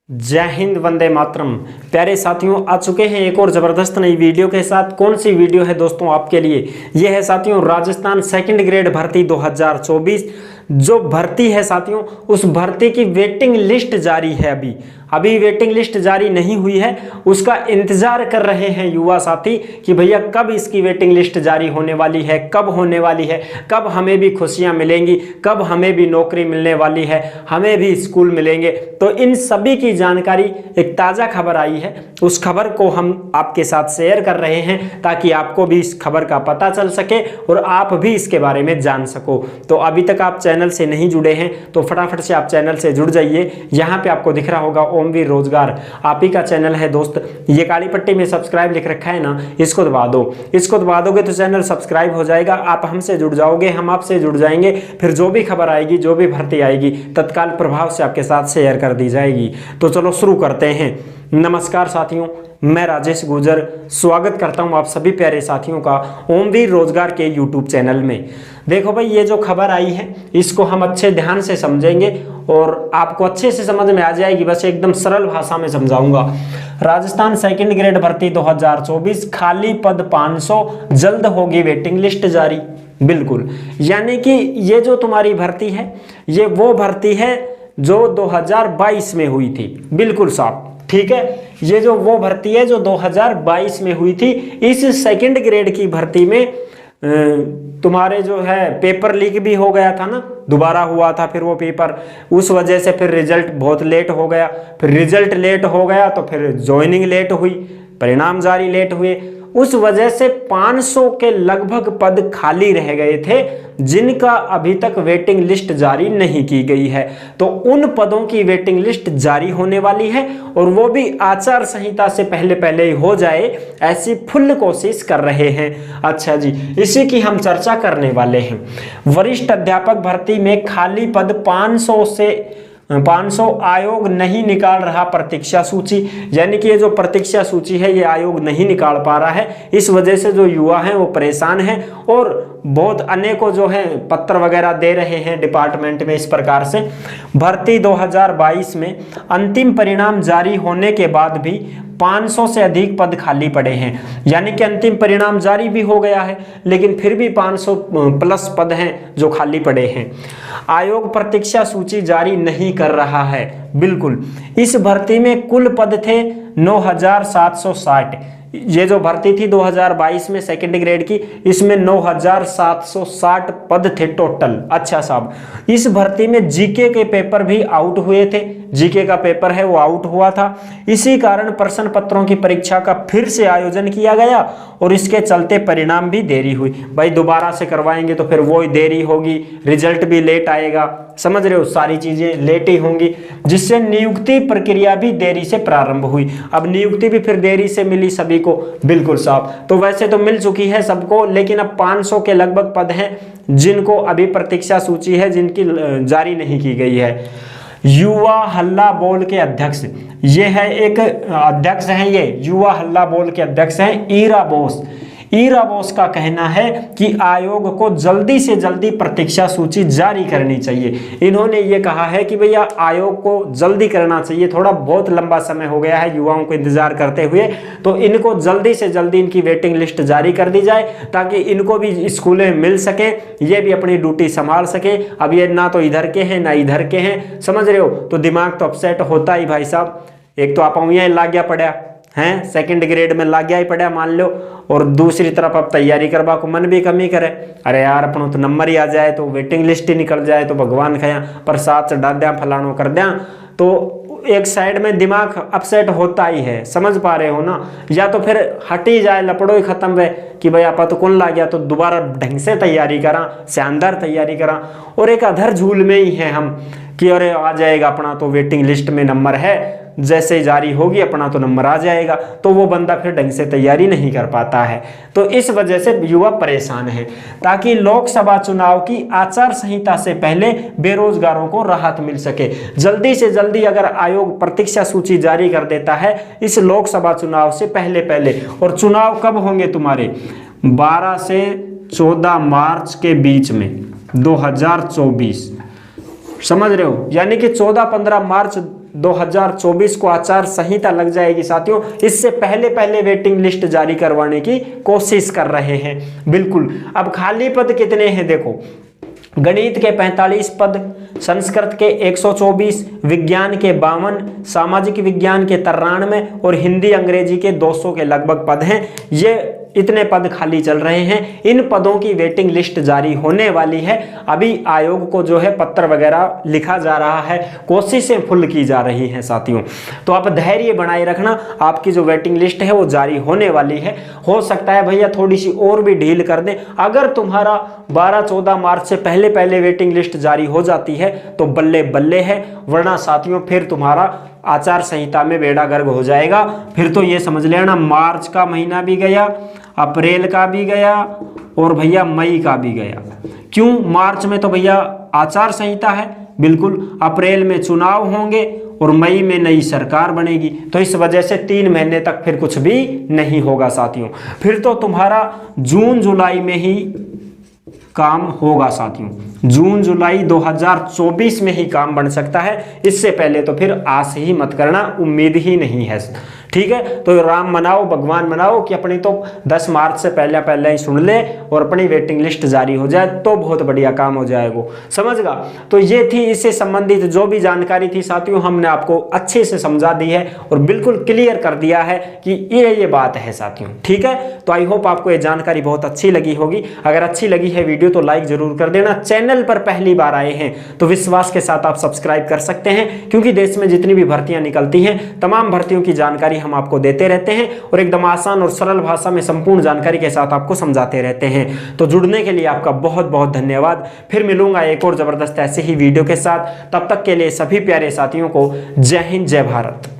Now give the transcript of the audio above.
जय हिंद, वंदे मातरम। प्यारे साथियों, आ चुके हैं एक और ज़बरदस्त नई वीडियो के साथ। कौन सी वीडियो है दोस्तों आपके लिए? ये है साथियों राजस्थान सेकंड ग्रेड भर्ती 2024। जो भर्ती है साथियों, उस भर्ती की वेटिंग लिस्ट जारी है। अभी वेटिंग लिस्ट जारी नहीं हुई है, उसका इंतजार कर रहे हैं युवा साथी कि भैया कब इसकी वेटिंग लिस्ट जारी होने वाली है, कब होने वाली है, कब हमें भी खुशियां मिलेंगी, कब हमें भी नौकरी मिलने वाली है, हमें भी स्कूल मिलेंगे। तो इन सभी की जानकारी, एक ताज़ा खबर आई है, उस खबर को हम आपके साथ शेयर कर रहे हैं ताकि आपको भी इस खबर का पता चल सके और आप भी इसके बारे में जान सको। तो अभी तक आप चैनल से नहीं जुड़े हैं तो फटाफट से आप चैनल से जुड़ जाइए। यहाँ पे आपको दिख रहा होगा ओमवीर रोजगार, आप ही का चैनल है दोस्त। ये काली पट्टी में सब्सक्राइब लिख रखा है ना, इसको दबा दो। इसको दबा दोगे तो चैनल सब्सक्राइब हो जाएगा, आप हमसे जुड़ जाओगे, हम आपसे जुड़ जाएंगे। फिर जो भी खबर आएगी, जो भी भर्ती आएगी, तत्काल प्रभाव से आपके साथ शेयर कर दी जाएगी। तो चलो शुरू करते हैं। नमस्कार साथियों, मैं राजेश गुर्जर स्वागत करता हूं आप सभी प्यारे साथियों का ओमवीर रोजगार के यूट्यूब चैनल में। देखो भाई, ये जो खबर आई है इसको हम अच्छे ध्यान से समझेंगे और आपको अच्छे से समझ में आ जाएगी। बस एकदम सरल भाषा में समझाऊंगा। राजस्थान सेकंड ग्रेड भर्ती 2024, खाली पद 500, जल्द होगी वेटिंग लिस्ट जारी। बिल्कुल, यानी कि ये जो तुम्हारी भर्ती है, ये वो भर्ती है जो 2022 में हुई थी। बिल्कुल साफ, ठीक है। ये जो वो भर्ती है जो 2022 में हुई थी। इस सेकंड ग्रेड की भर्ती में तुम्हारे जो है पेपर लीक भी हो गया था ना, दोबारा हुआ था फिर वो पेपर, उस वजह से फिर रिजल्ट बहुत लेट हो गया। फिर रिजल्ट लेट हो गया तो फिर ज्वाइनिंग लेट हुई, परिणाम जारी लेट हुए। उस वजह से 500 के लगभग पद खाली रह गए थे जिनका अभी तक वेटिंग लिस्ट जारी नहीं की गई है। तो उन पदों की वेटिंग लिस्ट जारी होने वाली है और वो भी आचार संहिता से पहले पहले ही हो जाए, ऐसी फुल कोशिश कर रहे हैं। अच्छा जी, इसी की हम चर्चा करने वाले हैं। वरिष्ठ अध्यापक भर्ती में खाली पद 500 आयोग नहीं निकाल रहा प्रतीक्षा सूची। यानी कि ये जो प्रतीक्षा सूची है ये आयोग नहीं निकाल पा रहा है। इस वजह से जो युवा हैं वो परेशान हैं और बहुत अनेकों जो है पत्र वगैरह दे रहे हैं डिपार्टमेंट में। इस प्रकार से भर्ती 2022 में अंतिम परिणाम जारी होने के बाद भी 500 से अधिक पद खाली पड़े हैं। यानी कि अंतिम परिणाम जारी भी हो गया है लेकिन फिर भी 500 प्लस पद हैं जो खाली पड़े हैं। आयोग प्रतीक्षा सूची जारी नहीं कर रहा है। बिल्कुल, इस भर्ती में कुल पद थे 9760। ये जो भर्ती थी 2022 में सेकंड ग्रेड की, इसमें 9760 पद थे टोटल। अच्छा साहब, इस भर्ती में जीके के पेपर भी आउट हुए थे। जीके का पेपर है वो आउट हुआ था। इसी कारण प्रश्न पत्रों की परीक्षा का फिर से आयोजन किया गया और इसके चलते परिणाम भी देरी हुई। भाई दोबारा से करवाएंगे तो फिर वो ही देरी होगी, रिजल्ट भी लेट आएगा, समझ रहे हो, सारी चीजें लेट ही होंगी, जिससे नियुक्ति प्रक्रिया भी देरी से प्रारंभ हुई। अब नियुक्ति भी फिर देरी से मिली सभी को। बिल्कुल साहब, तो वैसे तो मिल चुकी है सबको, लेकिन अब 500 के लगभग पद हैं जिनको अभी प्रतीक्षा सूची है, जिनकी जारी नहीं की गई है। युवा हल्ला बोल के अध्यक्ष, ये है एक अध्यक्ष हैं, ये युवा हल्ला बोल के अध्यक्ष हैं ईरा बोस। ईरा बोस का कहना है कि आयोग को जल्दी से जल्दी प्रतीक्षा सूची जारी करनी चाहिए। इन्होंने ये कहा है कि भैया आयोग को जल्दी करना चाहिए, थोड़ा बहुत लंबा समय हो गया है युवाओं को इंतजार करते हुए, तो इनको जल्दी से जल्दी इनकी वेटिंग लिस्ट जारी कर दी जाए ताकि इनको भी स्कूलें मिल सके, ये भी अपनी ड्यूटी संभाल सके। अब ये ना तो इधर के हैं ना इधर के हैं, समझ रहे हो, तो दिमाग तो अपसेट होता ही भाई साहब। एक तो आप लाग गया पड़ा हैं, सेकंड ग्रेड में लाग गया ही पड़ा मान लो, और दूसरी तरफ अब तैयारी करवा को मन भी कमी करे। अरे यार, अपनों तो नंबर ही आ जाए, तो वेटिंग लिस्ट ही निकल जाए तो भगवान खया प्रसाद चढ़ा द्या, फलानो कर द्या, तो एक साइड में दिमाग अपसेट होता ही है। समझ पा रहे हो ना? या तो फिर हट ही जाए, लपड़ो ही खत्म हुए कि भाई आप तो कौन ला गया, तो दोबारा ढंग से तैयारी करा, शानदार तैयारी करा। और एक अधर झूल में ही है हम कि अरे आ जाएगा अपना तो वेटिंग लिस्ट में नंबर है, जैसे जारी होगी अपना तो नंबर आ जाएगा, तो वो बंदा फिर ढंग से तैयारी नहीं कर पाता है। तो इस वजह से युवा परेशान है। ताकि लोकसभा चुनाव की आचार संहिता से पहले बेरोजगारों को राहत मिल सके, जल्दी से जल्दी अगर आयोग प्रतीक्षा सूची जारी कर देता है इस लोकसभा चुनाव से पहले पहले, और चुनाव कब होंगे तुम्हारे 12 से 14 मार्च के बीच में 2024, समझ रहे हो, यानी कि 14-15 मार्च 2024 को आचार संहिता लग जाएगी साथियों। इससे पहले पहले वेटिंग लिस्ट जारी करवाने की कोशिश कर रहे हैं। बिल्कुल। अब खाली पद कितने हैं देखो, गणित के 45 पद, संस्कृत के 124, विज्ञान के 52, सामाजिक विज्ञान के 93 और हिंदी अंग्रेजी के 200 के लगभग पद हैं। ये इतने पद खाली चल रहे हैं। इन पदों की वेटिंग लिस्ट जारी होने वाली है। अभी आयोग को जो है पत्र वगैरह लिखा जा रहा है, कोशिशें फुल की जा रही हैं साथियों। तो आप धैर्य बनाए रखना, आपकी जो वेटिंग लिस्ट है वो जारी होने वाली है। हो सकता है भैया थोड़ी सी और भी ढील कर दें। अगर तुम्हारा 12-14 मार्च से पहले पहले वेटिंग लिस्ट जारी हो जाती है तो बल्ले बल्ले है, वरना साथियों फिर तुम्हारा आचार संहिता में बेड़ा गर्क हो जाएगा। फिर तो ये समझ लेना मार्च का महीना भी गया, अप्रैल का भी गया और भैया मई का भी गया। क्यों? मार्च में तो भैया आचार संहिता है, बिल्कुल। अप्रैल में चुनाव होंगे और मई में नई सरकार बनेगी, तो इस वजह से 3 महीने तक फिर कुछ भी नहीं होगा साथियों। फिर तो तुम्हारा जून जुलाई में ही काम होगा साथियों। जून जुलाई 2024 में ही काम बन सकता है, इससे पहले तो फिर आस ही मत करना, उम्मीद ही नहीं है। ठीक है, तो राम मनाओ, भगवान मनाओ कि अपनी तो 10 मार्च से पहले पहले ही सुन ले और अपनी वेटिंग लिस्ट जारी हो जाए तो बहुत बढ़िया काम हो जाएगा। समझ गा? तो ये थी इससे संबंधित जो भी जानकारी थी साथियों, हमने आपको अच्छे से समझा दी है और बिल्कुल क्लियर कर दिया है कि ये बात है साथियों। ठीक है, तो आई होप आपको ये जानकारी बहुत अच्छी लगी होगी। अगर अच्छी लगी है वीडियो तो लाइक जरूर कर देना। चैनल पर पहली बार आए हैं तो विश्वास के साथ आप सब्सक्राइब कर सकते हैं, क्योंकि देश में जितनी भी भर्तियां निकलती हैं तमाम भर्तियों की जानकारी हम आपको देते रहते हैं और एकदम आसान और सरल भाषा में संपूर्ण जानकारी के साथ आपको समझाते रहते हैं। तो जुड़ने के लिए आपका बहुत बहुत धन्यवाद। फिर मिलूंगा एक और जबरदस्त ऐसे ही वीडियो के साथ। तब तक के लिए सभी प्यारे साथियों को जय हिंद, जय भारत।